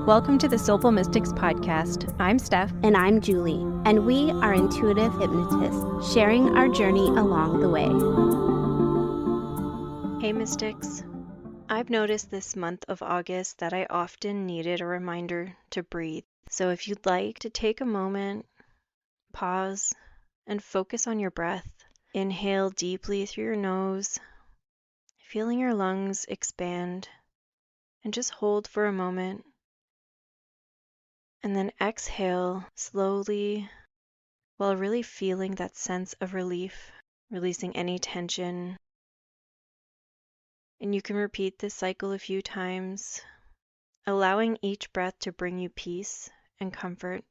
Welcome to the Soulful Mystics podcast. I'm Steph. And I'm Julie, and we are intuitive hypnotists, sharing our journey along the way. Hey Mystics. I've noticed this month of August that I often needed a reminder to breathe. So if you'd like to take a moment, pause, and focus on your breath. Inhale deeply through your nose, feeling your lungs expand, and just hold for a moment. And then exhale slowly while really feeling that sense of relief, releasing any tension. And you can repeat this cycle a few times, allowing each breath to bring you peace and comfort.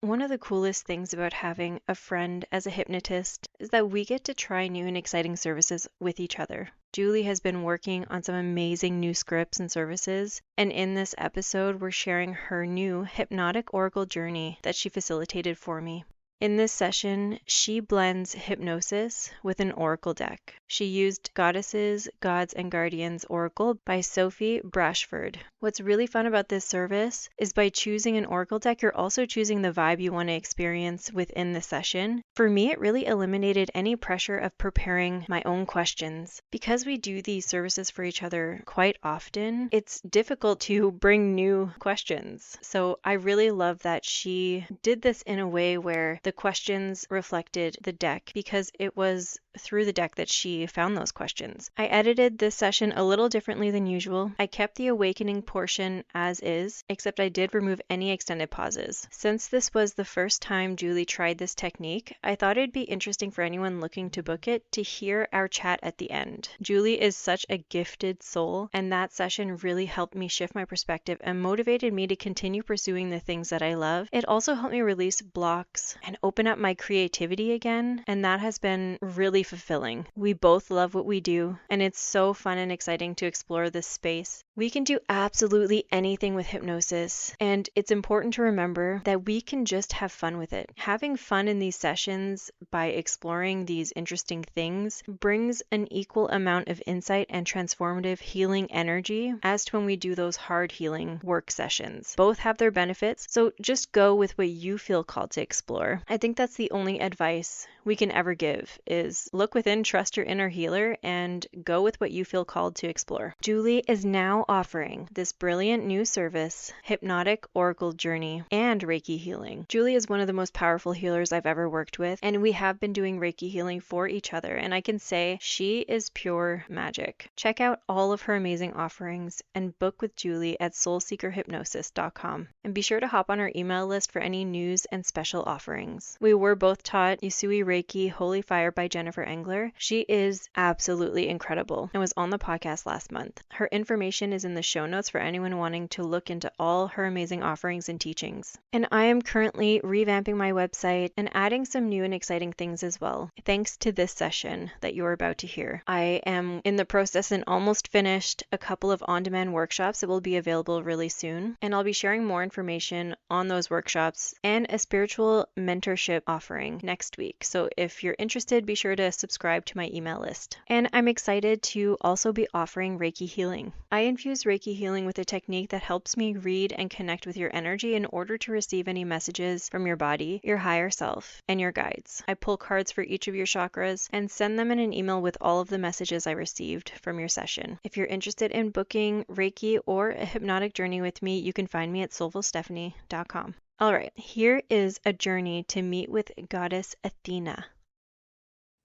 One of the coolest things about having a friend as a hypnotist is that we get to try new and exciting services with each other. Julie has been working on some amazing new scripts and services, and in this episode, we're sharing her new hypnotic oracle journey that she facilitated for me. In this session, she blends hypnosis with an oracle deck. She used Goddesses, Gods, and Guardians Oracle by Sophie Brashford. What's really fun about this service is by choosing an oracle deck, you're also choosing the vibe you want to experience within the session. For me, it really eliminated any pressure of preparing my own questions. Because we do these services for each other quite often, it's difficult to bring new questions. So I really love that she did this in a way where the questions reflected the deck, because it was through the deck that she found those questions. I edited this session a little differently than usual. I kept the awakening portion as is, except I did remove any extended pauses. Since this was the first time Julie tried this technique, I thought it'd be interesting for anyone looking to book it to hear our chat at the end. Julie is such a gifted soul, and that session really helped me shift my perspective and motivated me to continue pursuing the things that I love. It also helped me release blocks and open up my creativity again, and that has been really fulfilling. We both love what we do, and it's so fun and exciting to explore this space. We can do absolutely anything with hypnosis, and it's important to remember that we can just have fun with it. Having fun in these sessions by exploring these interesting things brings an equal amount of insight and transformative healing energy as to when we do those hard healing work sessions. Both have their benefits, so just go with what you feel called to explore. I think that's the only advice we can ever give, is look within, trust your inner healer, and go with what you feel called to explore. Julie is now offering this brilliant new service, Hypnotic Oracle Journey and Reiki Healing. Julie is one of the most powerful healers I've ever worked with, and we have been doing Reiki healing for each other, and I can say she is pure magic. Check out all of her amazing offerings and book with Julie at soulseekerhypnosis.com. And be sure to hop on our email list for any news and special offerings. We were both taught Usui Reiki Holy Fire by Jennifer Engler. She is absolutely incredible and was on the podcast last month. Her information is in the show notes for anyone wanting to look into all her amazing offerings and teachings. And I am currently revamping my website and adding some new and exciting things as well, thanks to this session that you're about to hear. I am in the process and almost finished a couple of on-demand workshops that will be available really soon, and I'll be sharing more information on those workshops and a spiritual mentorship offering next week. So if you're interested, be sure to subscribe to my email list. And I'm excited to also be offering Reiki healing. I infuse Reiki healing with a technique that helps me read and connect with your energy in order to receive any messages from your body, your higher self, and your guides. I pull cards for each of your chakras and send them in an email with all of the messages I received from your session. If you're interested in booking Reiki or a hypnotic journey with me, you can find me at soulfulstephanie.com. All right, here is a journey to meet with Goddess Athena.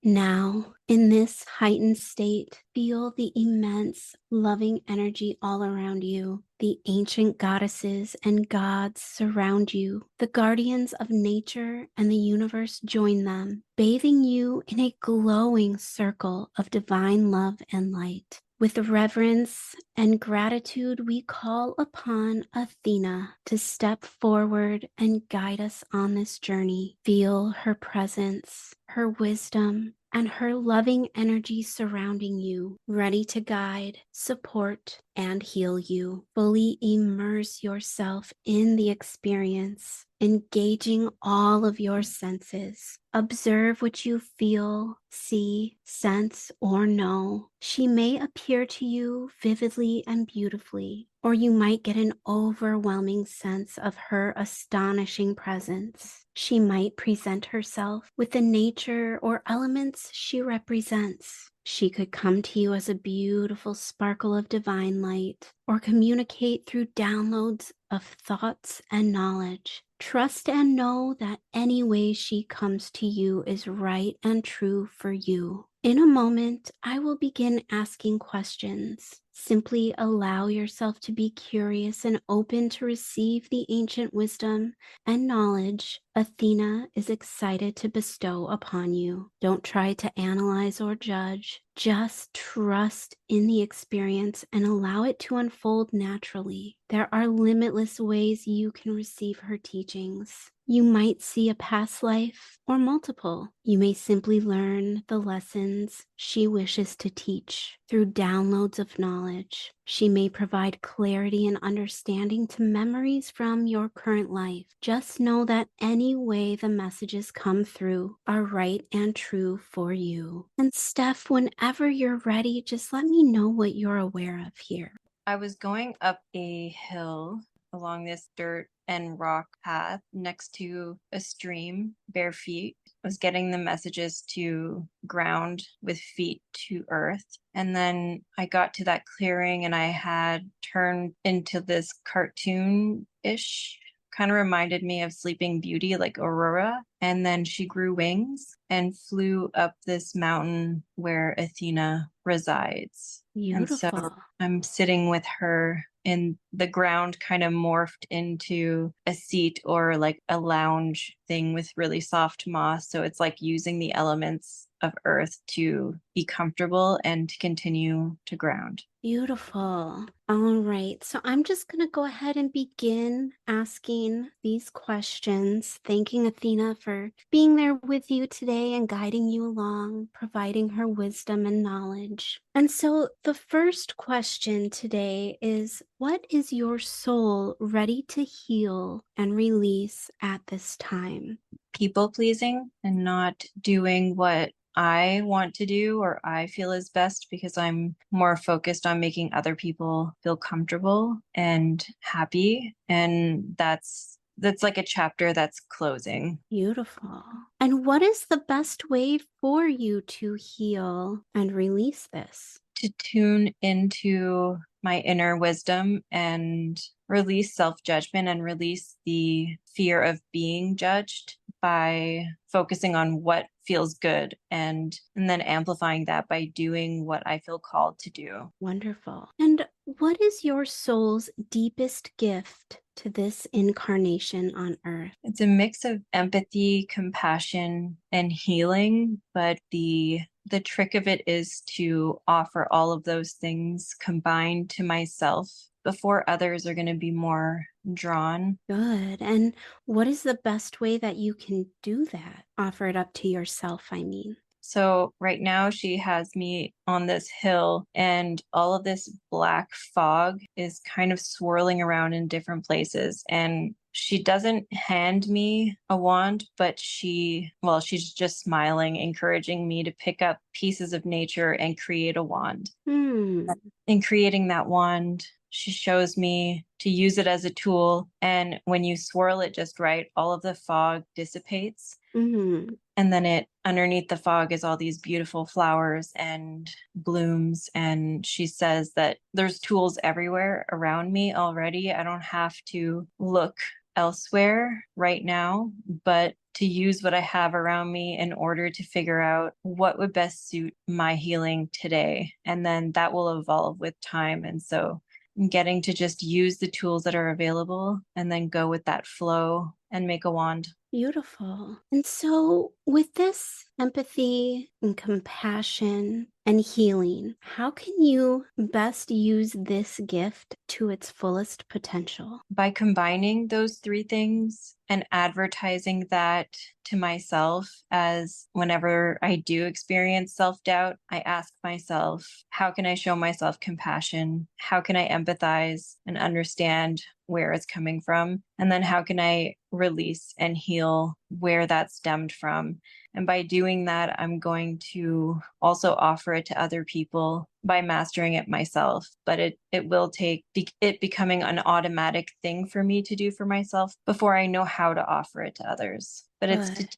Now, in this heightened state, feel the immense, loving energy all around you. The ancient goddesses and gods surround you. The guardians of nature and the universe join them, bathing you in a glowing circle of divine love and light. With reverence and gratitude, we call upon Athena to step forward and guide us on this journey. Feel her presence, her wisdom, and her loving energy surrounding you, ready to guide, support, and heal you. Fully immerse yourself in the experience, engaging all of your senses. Observe what you feel, see, sense, or know. She may appear to you vividly and beautifully, or you might get an overwhelming sense of her astonishing presence. She might present herself with the nature or elements she represents. She could come to you as a beautiful sparkle of divine light, or communicate through downloads of thoughts and knowledge. Trust and know that any way she comes to you is right and true for you. In a moment, I will begin asking questions. Simply allow yourself to be curious and open to receive the ancient wisdom and knowledge Athena is excited to bestow upon you. Don't try to analyze or judge. Just trust in the experience and allow it to unfold naturally. There are limitless ways you can receive her teachings. You might see a past life or multiple. You may simply learn the lessons she wishes to teach through downloads of knowledge. She may provide clarity and understanding to memories from your current life. Just know that any way the messages come through are right and true for you. And Steph, whenever you're ready, just let me know what you're aware of here. I was going up a hill along this dirt and rock path next to a stream, bare feet. I was getting the messages to ground with feet to earth. And then I got to that clearing and I had turned into this cartoon-ish, kind of reminded me of Sleeping Beauty, like Aurora. And then she grew wings and flew up this mountain where Athena resides. And so Beautiful. I'm sitting with her, and the ground kind of morphed into a seat or like a lounge thing with really soft moss. So it's like using the elements of earth to be comfortable and to continue to ground. Beautiful. All right. So I'm just going to go ahead and begin asking these questions, thanking Athena for being there with you today and guiding you along, providing her wisdom and knowledge. And so the first question today is, what is your soul ready to heal and release at this time? People pleasing and not doing what I want to do or I feel is best, because I'm more focused on making other people feel comfortable and happy. And that's like a chapter that's closing. Beautiful. And what is the best way for you to heal and release this? To tune into my inner wisdom and release self-judgment and release the fear of being judged by focusing on what feels good, and then amplifying that by doing what I feel called to do. Wonderful. And what is your soul's deepest gift to this incarnation on earth? It's a mix of empathy, compassion, and healing, but the trick of it is to offer all of those things combined to myself before others are going to be more drawn. Good. And what is the best way that you can do that? Offer it up to yourself, I mean. So right now she has me on this hill, and all of this black fog is kind of swirling around in different places. And she doesn't hand me a wand, but she's just smiling, encouraging me to pick up pieces of nature and create a wand. Hmm. In creating that wand, she shows me to use it as a tool. And when you swirl it just right, all of the fog dissipates. Mm-hmm. And then underneath the fog is all these beautiful flowers and blooms. And she says that there's tools everywhere around me already. I don't have to look elsewhere right now, but to use what I have around me in order to figure out what would best suit my healing today. And then that will evolve with time. And so I'm getting to just use the tools that are available and then go with that flow and make a wand. Beautiful. And so, with this empathy and compassion and healing, how can you best use this gift to its fullest potential? By combining those three things and advertising that to myself, as whenever I do experience self doubt, I ask myself, how can I show myself compassion? How can I empathize and understand where it's coming from? And then how can I release and heal where that stemmed from? And by doing that, I'm going to also offer it to other people by mastering it myself. But it will take it becoming an automatic thing for me to do for myself before I know how to offer it to others. But it's Good.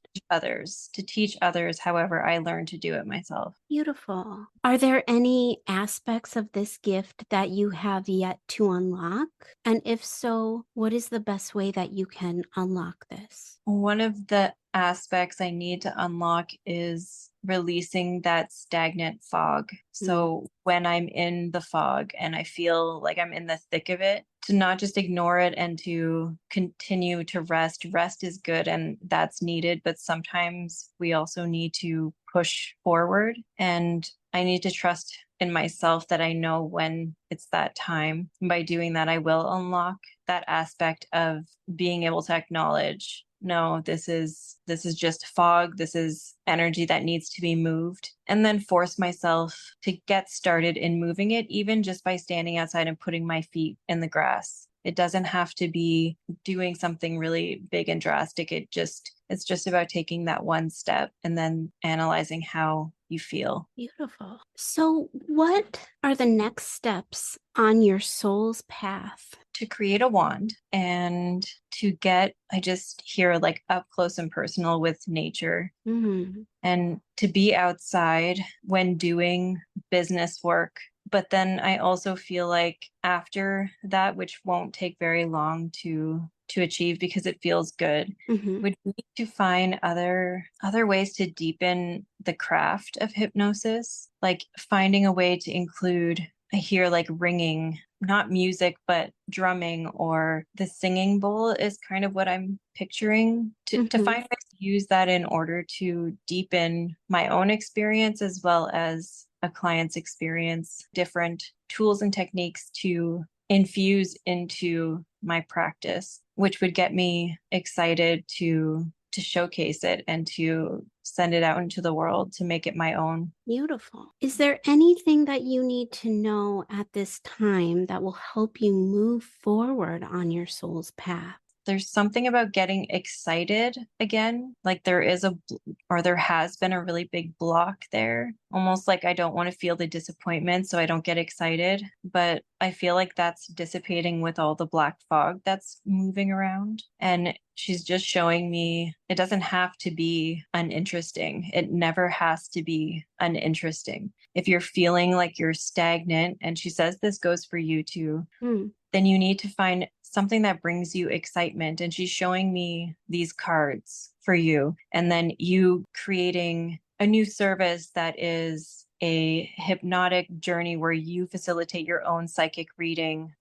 to teach others however I learn to do it myself. Beautiful. Are there any aspects of this gift that you have yet to unlock? And if so, what is the best way that you can unlock this? One of the aspects I need to unlock is releasing that stagnant fog. Mm. So when I'm in the fog and I feel like I'm in the thick of it, to not just ignore it and to continue to rest. Rest is good and that's needed, but sometimes we also need to push forward. And I need to trust in myself that I know when it's that time. And by doing that, I will unlock that aspect of being able to acknowledge, no, this is just fog, this is energy that needs to be moved, and then force myself to get started in moving it, even just by standing outside and putting my feet in the grass. It doesn't have to be doing something really big and drastic. It's just about taking that one step and then analyzing how you feel. Beautiful. So, what are the next steps on your soul's path? To create a wand and to get, I just hear like up close and personal with nature Mm. and to be outside when doing business work. But then I also feel like after that, which won't take very long to achieve because it feels good, Hmm. would need to find other ways to deepen the craft of hypnosis, like finding a way to include, I hear like ringing, not music, but drumming or the singing bowl is kind of what I'm picturing to Hmm. find ways to use that in order to deepen my own experience as well as a client's experience, different tools and techniques to infuse into my practice, which would get me excited to showcase it and to send it out into the world to make it my own. Beautiful. Is there anything that you need to know at this time that will help you move forward on your soul's path? There's something about getting excited again. Like or there has been a really big block there. Almost like I don't want to feel the disappointment, so I don't get excited. But I feel like that's dissipating with all the black fog that's moving around. And she's just showing me it doesn't have to be uninteresting. It never has to be uninteresting. If you're feeling like you're stagnant, and she says this goes for you too, Mm. then you need to find something that brings you excitement. And she's showing me these cards for you. And then you creating a new service that is a hypnotic journey where you facilitate your own psychic reading.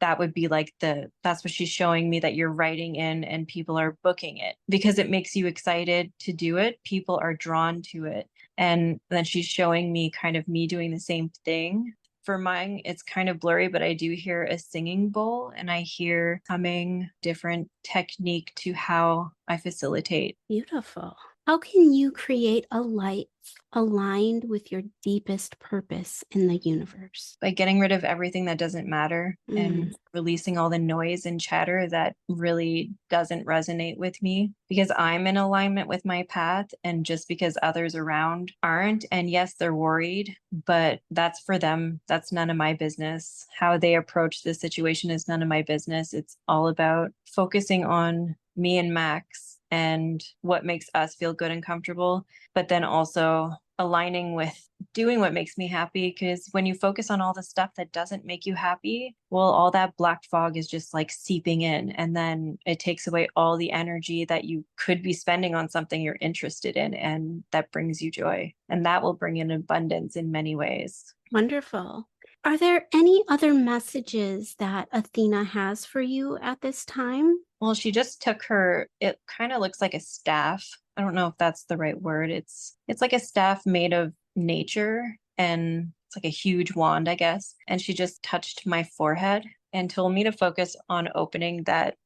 That would be like that's what she's showing me, that you're writing in and people are booking it because it makes you excited to do it. People are drawn to it. And then she's showing me kind of me doing the same thing. For mine, it's kind of blurry, but I do hear a singing bowl and I hear coming different technique to how I facilitate. Beautiful. How can you create a light aligned with your deepest purpose in the universe? By getting rid of everything that doesn't matter Mm. and releasing all the noise and chatter that really doesn't resonate with me because I'm in alignment with my path and just because others around aren't. And yes, they're worried, but that's for them. That's none of my business. How they approach this situation is none of my business. It's all about focusing on me and Max and what makes us feel good and comfortable, but then also aligning with doing what makes me happy. Because when you focus on all the stuff that doesn't make you happy, well, all that black fog is just like seeping in. And then it takes away all the energy that you could be spending on something you're interested in and that brings you joy. And that will bring in abundance in many ways. Wonderful. Are there any other messages that Athena has for you at this time? Well, she just took her, it kind of looks like a staff. I don't know if that's the right word. It's like a staff made of nature and it's like a huge wand, I guess. And she just touched my forehead and told me to focus on opening that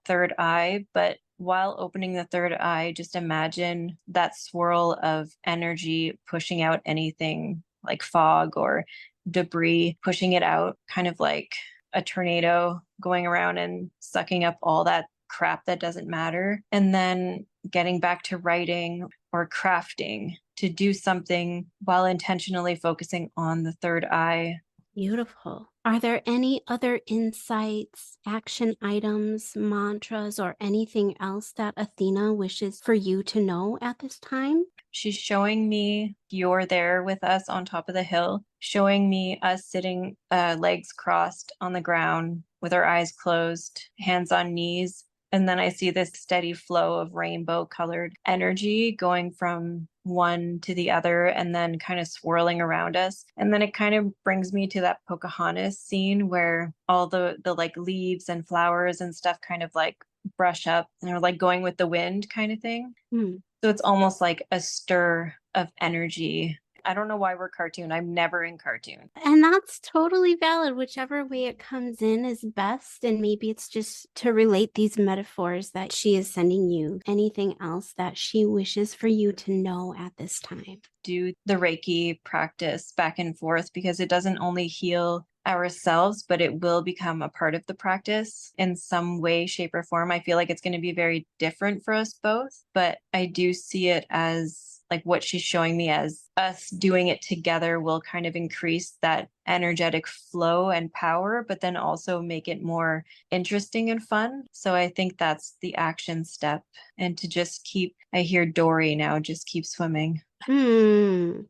third eye, but while opening the third eye, just imagine that swirl of energy pushing out anything like fog or debris, pushing it out, kind of like a tornado going around and sucking up all that crap that doesn't matter. And then getting back to writing or crafting to do something while intentionally focusing on the third eye. Beautiful. Are there any other insights, action items, mantras, or anything else that Athena wishes for you to know at this time? She's showing me you're there with us on top of the hill, showing me us sitting legs crossed on the ground with our eyes closed, hands on knees. And then I see this steady flow of rainbow colored energy going from one to the other and then kind of swirling around us. And then it kind of brings me to that Pocahontas scene where all the like leaves and flowers and stuff kind of like brush up and are like going with the wind kind of thing. Hmm. So it's almost like a stir of energy. I don't know why we're cartoon. I'm never in cartoon. And that's totally valid. Whichever way it comes in is best. And maybe it's just to relate these metaphors that she is sending you. Anything else that she wishes for you to know at this time? Do the Reiki practice back and forth because it doesn't only heal ourselves, but it will become a part of the practice in some way, shape, or form. I feel like it's going to be very different for us both, but I do see it as like what she's showing me as us doing it together will kind of increase that energetic flow and power, but then also make it more interesting and fun. So I think that's the action step. And to just keep, I hear Dory now, just keep swimming.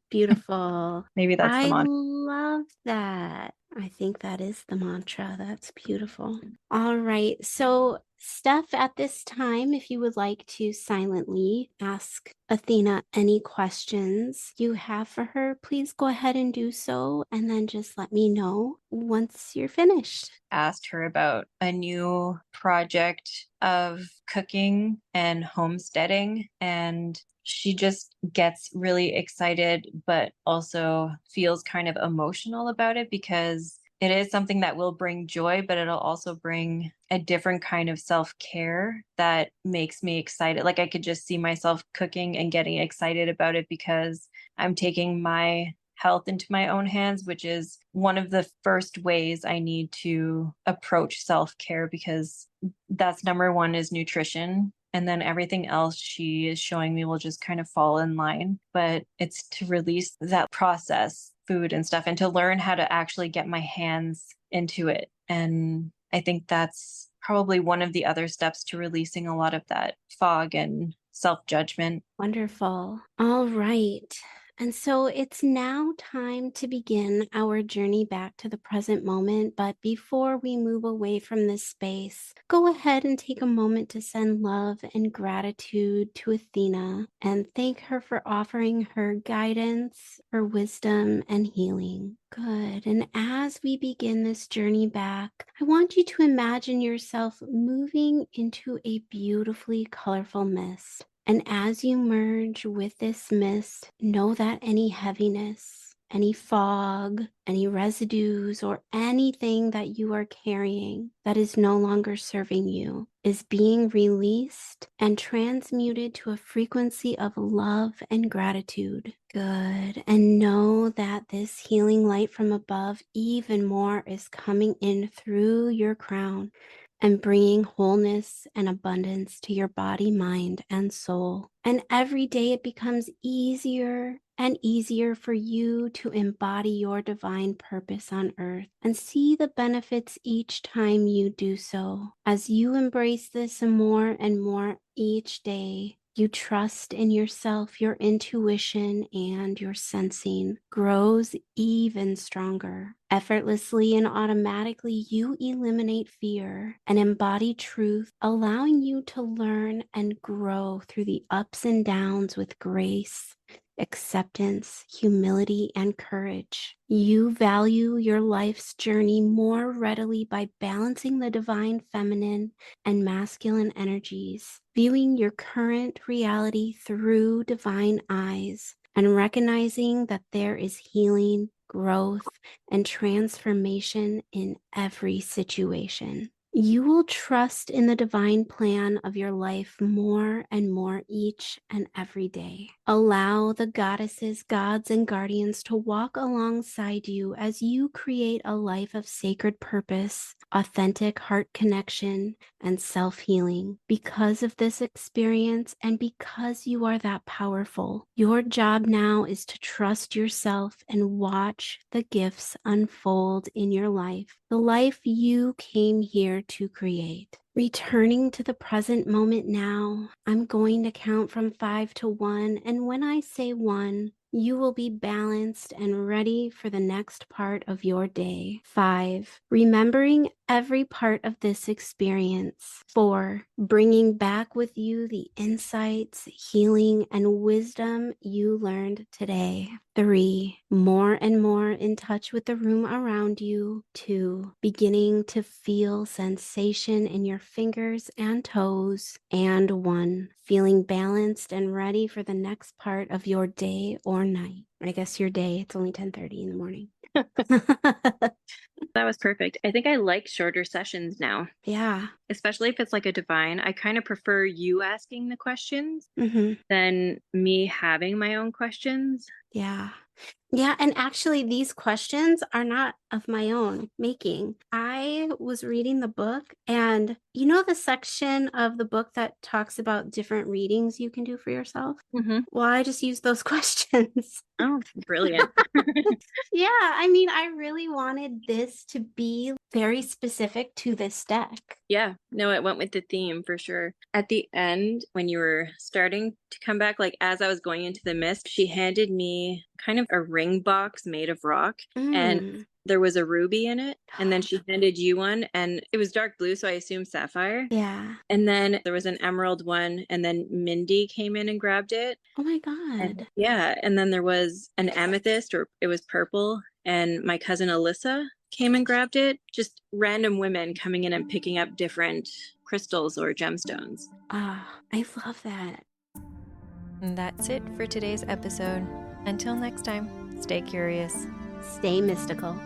Beautiful. Maybe that's the I mantra. love that. I think that is the mantra. That's beautiful. All right. So, Steph, at this time, if you would like to silently ask Athena any questions you have for her, please go ahead and do so. And then just let me know once you're finished. Asked her about a new project of cooking and homesteading. And she just gets really excited, but also feels kind of emotional about it because it is something that will bring joy, but it'll also bring a different kind of self care that makes me excited. Like I could just see myself cooking and getting excited about it because I'm taking my health into my own hands, which is one of the first ways I need to approach self care because that's number one is nutrition. And then everything else she is showing me will just kind of fall in line. But it's to release that process, food and stuff, and to learn how to actually get my hands into it. And I think that's probably one of the other steps to releasing a lot of that fog and self judgment. Wonderful. All right. And so it's now time to begin our journey back to the present moment. But before we move away from this space, go ahead and take a moment to send love and gratitude to Athena and thank her for offering her guidance, her wisdom, and healing. Good. And as we begin this journey back, I want you to imagine yourself moving into a beautifully colorful mist. And as you merge with this mist, know that any heaviness, any fog, any residues, or anything that you are carrying that is no longer serving you is being released and transmuted to a frequency of love and gratitude. Good. And know that this healing light from above, even more, is coming in through your crown and bringing wholeness and abundance to your body, mind, and soul. And every day it becomes easier and easier for you to embody your divine purpose on earth and see the benefits each time you do so. As you embrace this more and more each day, you trust in yourself, your intuition, and your sensing grows even stronger. Effortlessly and automatically, you eliminate fear and embody truth, allowing you to learn and grow through the ups and downs with grace, acceptance, humility, and courage. You value your life's journey more readily by balancing the divine feminine and masculine energies, viewing your current reality through divine eyes, and recognizing that there is healing, growth, and transformation in every situation. You will trust in the divine plan of your life more and more each and every day. Allow the goddesses, gods, and guardians to walk alongside you as you create a life of sacred purpose, authentic heart connection, and self-healing. Because of this experience and because you are that powerful, your job now is to trust yourself and watch the gifts unfold in your life, the life you came here to create. Returning to the present moment now, I'm going to count from 5 to 1, and when I say 1, you will be balanced and ready for the next part of your day. 5, remembering every part of this experience. 4, bringing back with you the insights, healing, and wisdom you learned today. 3, more and more in touch with the room around you. 2, beginning to feel sensation in your fingers and toes. And 1, feeling balanced and ready for the next part of your day or night. I guess your day, it's only 10:30 in the morning. That was perfect. I think I like shorter sessions now, Yeah. especially if it's like a divine. I kind of prefer you asking the questions Mm-hmm. than me having my own questions. Yeah. Yeah, and actually these questions are not of my own making. I was reading the book and you know the section of the book that talks about different readings you can do for yourself? Mm-hmm. Well, I just used those questions. Oh, brilliant. Yeah, I mean, I really wanted this to be very specific to this deck. Yeah, no, it went with the theme for sure. At the end, when you were starting to come back, like as I was going into the mist, she handed me kind of a ring box made of rock, and Mm. there was a ruby in it. And then she handed you one, and it was dark blue, so I assumed sapphire. Yeah. And then there was an emerald one, and then Mindy came in and grabbed it. Oh my And God. yeah, and then there was an amethyst, or it was purple, and my cousin Alyssa came and grabbed it. Just random women coming in and picking up different crystals or gemstones. Ah, I love that. And that's it for today's episode. Until next time, stay curious. Stay mystical.